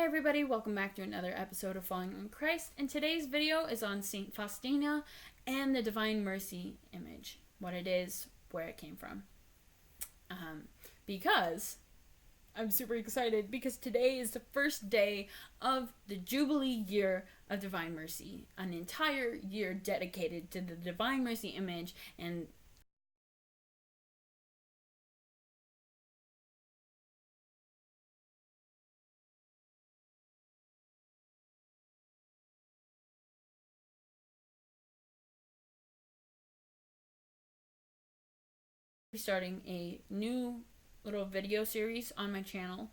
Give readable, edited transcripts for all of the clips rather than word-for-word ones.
everybody, welcome back to another episode of Falling on Christ, and today's video is on Saint Faustina and the Divine Mercy image, what it is, where it came from. Because I'm super excited because today is the first day of the Jubilee year of Divine Mercy, an entire year dedicated to the Divine Mercy image and starting a new little video series on my channel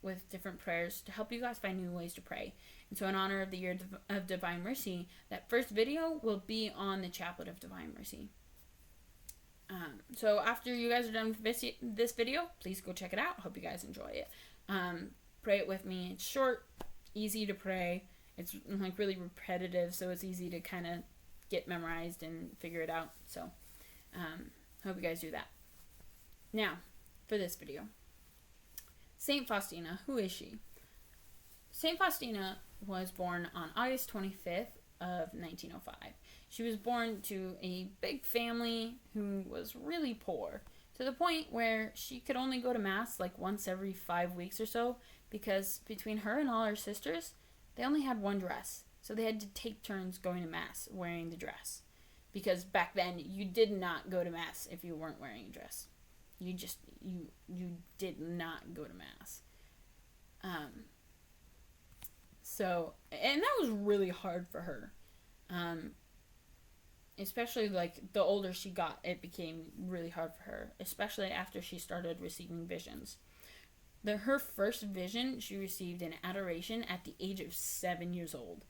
with different prayers to help you guys find new ways to pray. And so in honor of the year of Divine Mercy, that first video will be on the Chaplet of Divine Mercy. So after you guys are done with this video, please go check it out. Hope you guys enjoy it. Pray it with me. It's short, easy to pray. It's like really repetitive, so it's easy to kind of get memorized and figure it out. So hope you guys do that. Now, for this video. Saint Faustina, who is she? Saint Faustina was born on August 25th of 1905. She was born to a big family who was really poor, to the point where she could only go to Mass like once every 5 weeks or so, because between her and all her sisters, they only had one dress. So they had to take turns going to Mass wearing the dress. Because back then, you did not go to Mass if you weren't wearing a dress. You did not go to Mass. And that was really hard for her. Especially, like, the older she got, it became really hard for her. Especially after she started receiving visions. Her first vision she received in adoration at the age of 7 years old.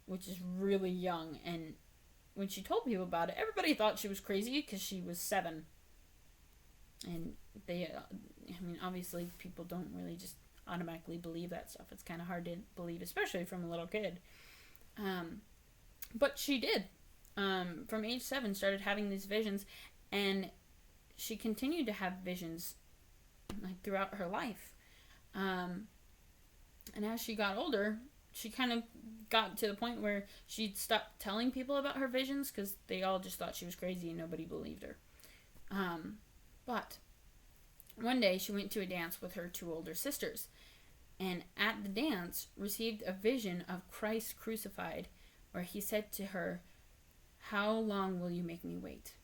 Which is really young, and when she told people about it, everybody thought she was crazy because she was 7. And obviously people don't really just automatically believe that stuff. It's kind of hard to believe, especially from a little kid. But she did. From age 7, started having these visions, and she continued to have visions like throughout her life. And as she got older, she kind of got to the point where she stopped telling people about her visions because they all just thought she was crazy and nobody believed her. But one day she went to a dance with her 2 older sisters, and at the dance received a vision of Christ crucified, where he said to her, "How long will you make me wait?"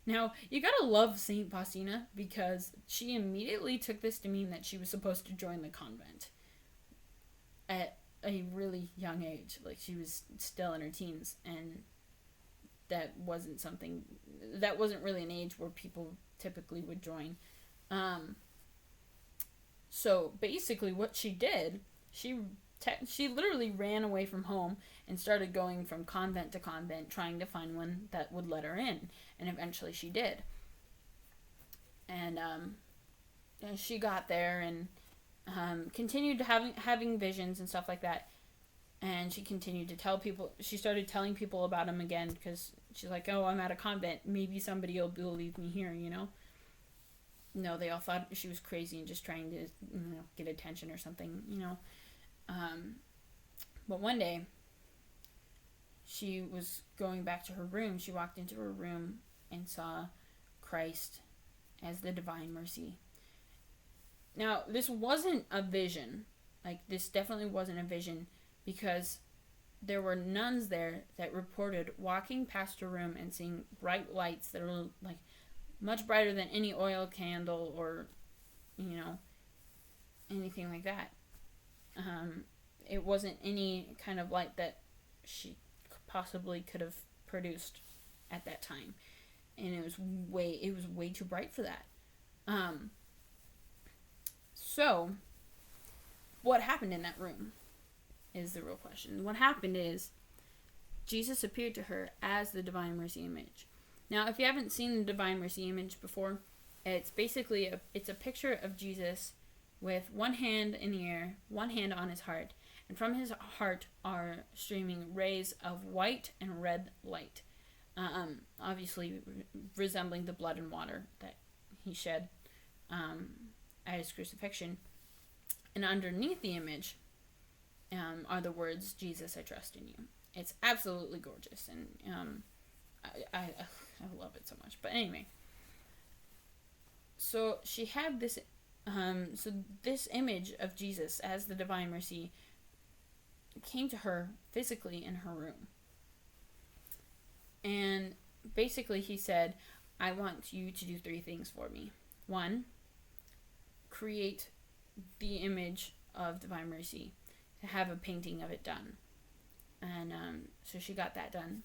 Now, you gotta love Saint Faustina because she immediately took this to mean that she was supposed to join the convent at a really young age. Like, she was still in her teens, and that wasn't really an age where people typically would join. So basically what she did, she literally ran away from home and started going from convent to convent trying to find one that would let her in, and eventually she did. And she got there and continued having visions and stuff like that. And she continued to tell people. She started telling people about him again because she's like, "Oh, I'm at a convent. Maybe somebody will believe me here, you know." No, they all thought she was crazy and just trying to, get attention or something, But one day, she was going back to her room. She walked into her room and saw Christ as the Divine Mercy. Now, this wasn't a vision. Like, this definitely wasn't a vision, because there were nuns there that reported walking past her room and seeing bright lights that were, like, much brighter than any oil candle or, anything like that. It wasn't any kind of light that she possibly could have produced at that time. And it was way too bright for that. So, what happened in that room is the real question. What happened is Jesus appeared to her as the Divine Mercy image. Now, if you haven't seen the Divine Mercy image before, it's basically it's a picture of Jesus with one hand in the air, one hand on his heart, and from his heart are streaming rays of white and red light, obviously resembling the blood and water that he shed at his crucifixion. And underneath the image are the words, Jesus, I trust in you. It's absolutely gorgeous, and I love it so much. But anyway, so she had this, so this image of Jesus as the Divine Mercy came to her physically in her room. And basically he said, I want you to do 3 things for me. 1, create the image of Divine Mercy, to have a painting of it done. And so she got that done.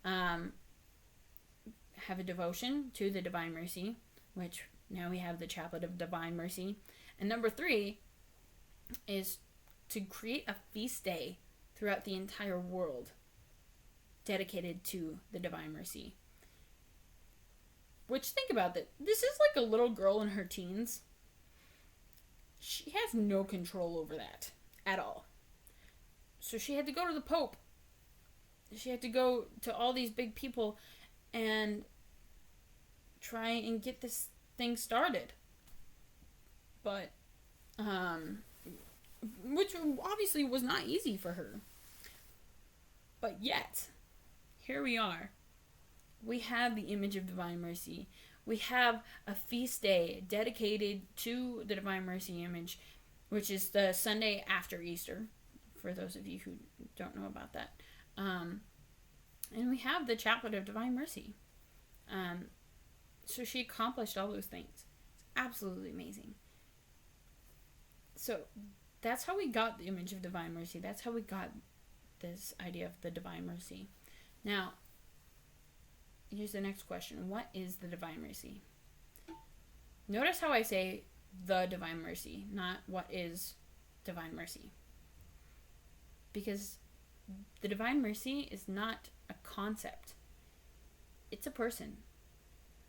Have a devotion to the Divine Mercy, which now we have the Chaplet of Divine Mercy. And number 3 is to create a feast day throughout the entire world dedicated to the Divine Mercy. Which, think about that. This is like a little girl in her teens. She has no control over that at all. So she had to go to the Pope. She had to go to all these big people and try and get this thing started. But, which obviously was not easy for her. But yet, here we are. We have the image of Divine Mercy. We have a feast day dedicated to the Divine Mercy image, which is the Sunday after Easter, for those of you who don't know about that. And we have the Chaplet of Divine Mercy. So she accomplished all those things. It's absolutely amazing. So that's how we got the image of Divine Mercy. That's how we got this idea of the Divine Mercy. Now, here's the next question. What is the Divine Mercy? Notice how I say the Divine Mercy, not what is Divine Mercy. Because the Divine Mercy is not a concept. It's a person.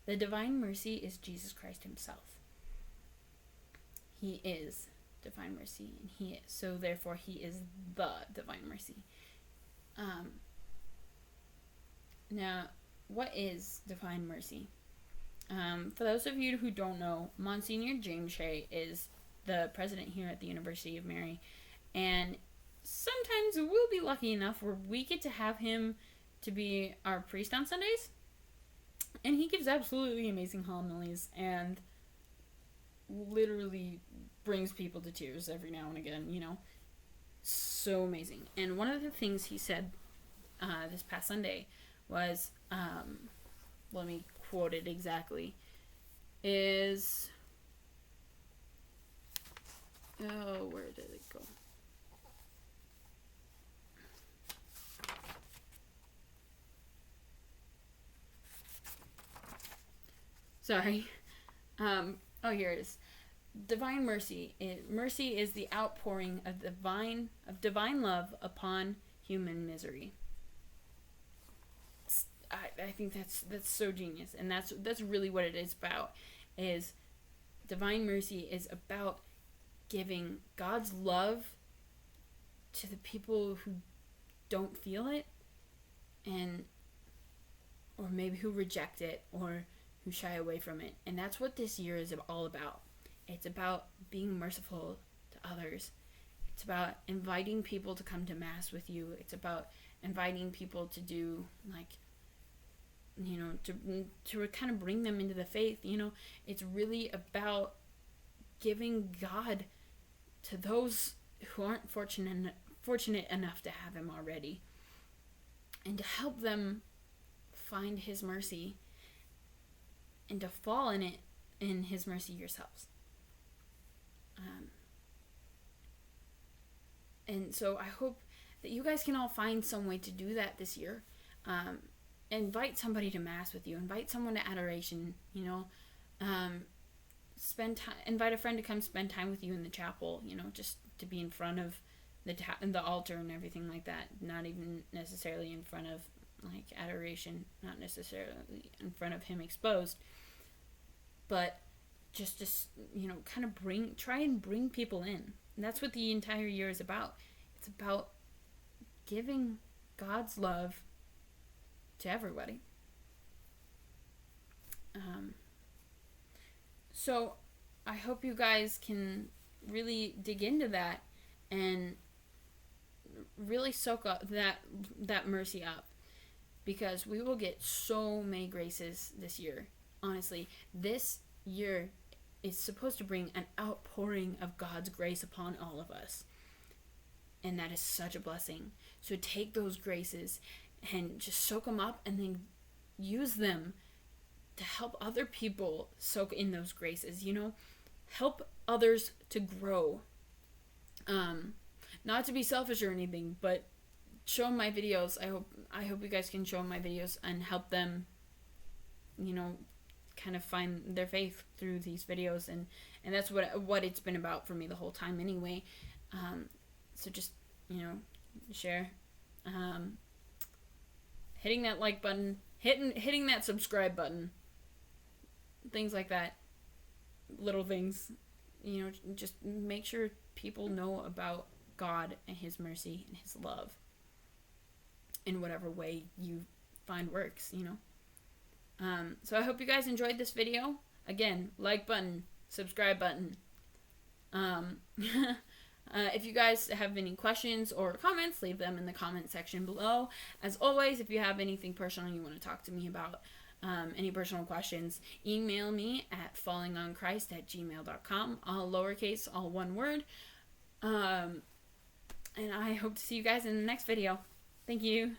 The Divine Mercy is Jesus Christ himself. He is Divine Mercy, and he is. So therefore, he is the Divine Mercy. Now, what is Divine Mercy? For those of you who don't know, Monsignor James Shea is the president here at the University of Mary, and sometimes we'll be lucky enough where we get to have him to be our priest on Sundays, and he gives absolutely amazing homilies and literally brings people to tears every now and again, you know. So amazing. And one of the things he said this past Sunday was, let me quote it exactly, is, oh, where did it go? Sorry. Oh, here it is. Divine mercy. Mercy is the outpouring of divine love upon human misery. I think that's so genius, and that's really what it is about. Is Divine Mercy is about giving God's love to the people who don't feel it, and or maybe who reject it or who shy away from it. And that's what this year is all about. It's about being merciful to others. It's about inviting people to come to Mass with you. It's about inviting people to do, like, you know, to kind of bring them into the faith. You know, it's really about giving God to those who aren't fortunate enough to have him already, and to help them find his mercy and to fall in his mercy yourselves. And so I hope that you guys can all find some way to do that this year. Invite somebody to Mass with you. Invite someone to adoration. You know, spend time. Invite a friend to come spend time with you in the chapel. You know, just to be in front of the altar and everything like that. Not even necessarily in front of like adoration. Not necessarily in front of him exposed. But just you know, kind of try and bring people in. And that's what the entire year is about. It's about giving God's love to everybody. So I hope you guys can really dig into that and really soak up that mercy up, because we will get so many graces this year. Honestly, this year is supposed to bring an outpouring of God's grace upon all of us, and that is such a blessing. So take those graces and just soak them up, and then use them to help other people soak in those graces, you know? Help others to grow. Not to be selfish or anything, but show them my videos. I hope you guys can show them my videos and help them, you know, kind of find their faith through these videos, and that's what it's been about for me the whole time anyway. So just, you know, share, hitting that like button, hitting that subscribe button, things like that, little things, you know, just make sure people know about God and his mercy and his love in whatever way you find works, you know. So I hope you guys enjoyed this video. Again, like button, subscribe button. If you guys have any questions or comments, leave them in the comment section below. As always, if you have anything personal you want to talk to me about, any personal questions, email me at fallingonchrist@gmail.com, all lowercase, all one word. And I hope to see you guys in the next video. Thank you.